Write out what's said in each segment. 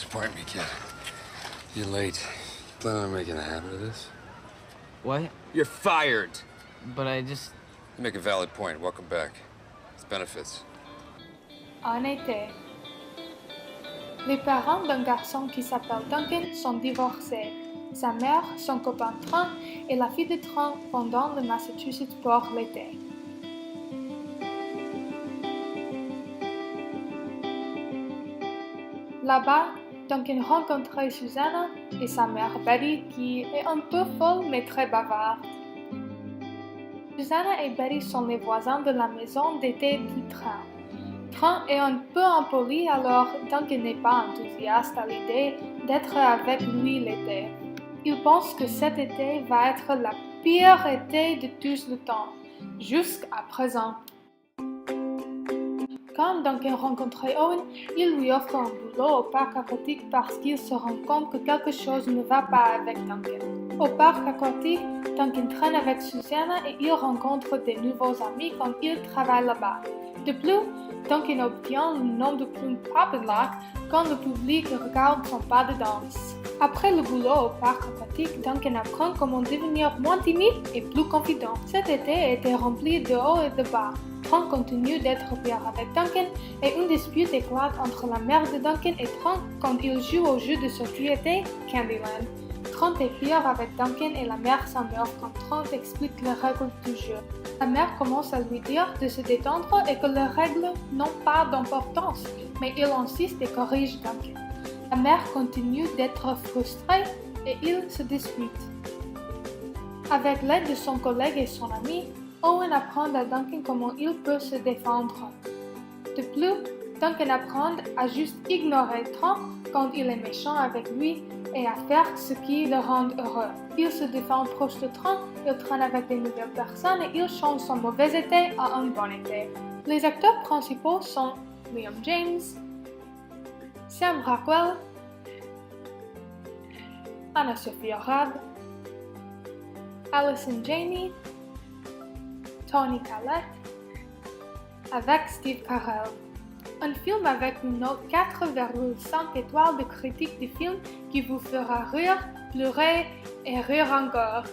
disappoint me, kid. You're late. You plan on making a habit of this? What? You're fired. But I just... You make a valid point. Welcome back. It's benefits. En été, les parents d'un garçon qui s'appelle Duncan sont divorcés. Sa mère, son copain Trent et la fille de Trent pendant le Massachusetts pour l'été. Là-bas, Duncan rencontrait Susanna et sa mère Betty qui est un peu folle mais très bavarde. Susanna et Betty sont les voisins de la maison d'été de Trent. Trent est un peu impoli, alors Duncan n'est pas enthousiaste à l'idée d'être avec lui l'été. Il pense que cet été va être la pire été de tous le temps, jusqu'à présent. Quand Duncan rencontrait Owen, il lui offre un boulot au parc aquatique parce qu'il se rend compte que quelque chose ne va pas avec Duncan. Au parc aquatique, Duncan traîne avec Susanna et il rencontre des nouveaux amis quand il travaille là-bas. De plus, Duncan obtient le nom de plume Poppylock quand le public regarde son pas de danse. Après le boulot au parc aquatique, Duncan apprend comment devenir moins timide et plus confident. Cet été était rempli de hauts et de bas. Trent continue d'être pire avec Duncan et une dispute éclate entre la mère de Duncan et Trent quand ils jouent au jeu de société Candyland. Trent est pire avec Duncan et la mère s'énerve quand Trent explique les règles du jeu. La mère commence à lui dire de se détendre et que les règles n'ont pas d'importance, mais il insiste et corrige Duncan. La mère continue d'être frustrée et ils se disputent. Avec l'aide de son collègue et son ami, Owen apprend à Duncan comment il peut se défendre. De plus, Duncan apprend à juste ignorer Trent quand il est méchant avec lui et à faire ce qui le rend heureux. Il se défend proche de Trent, il traîne avec de nouvelles personnes et il change son mauvais été à un bon été. Les acteurs principaux sont Liam James, Sam Rockwell, Anna-Sophia Robb, Allison Janney, Toni Collette, avec Steve Carell. Un film avec une note 4,5 étoiles de critique du film qui vous fera rire, pleurer et rire encore.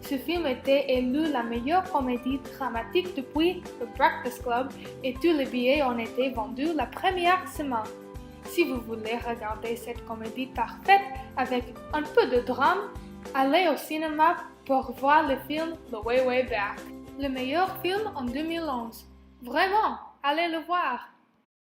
Ce film était élu la meilleure comédie dramatique depuis The Breakfast Club et tous les billets ont été vendus la première semaine. Si vous voulez regarder cette comédie parfaite avec un peu de drame, allez au cinéma pour voir le film The Way Way Back. Le meilleur film en 2011. Vraiment, allez le voir!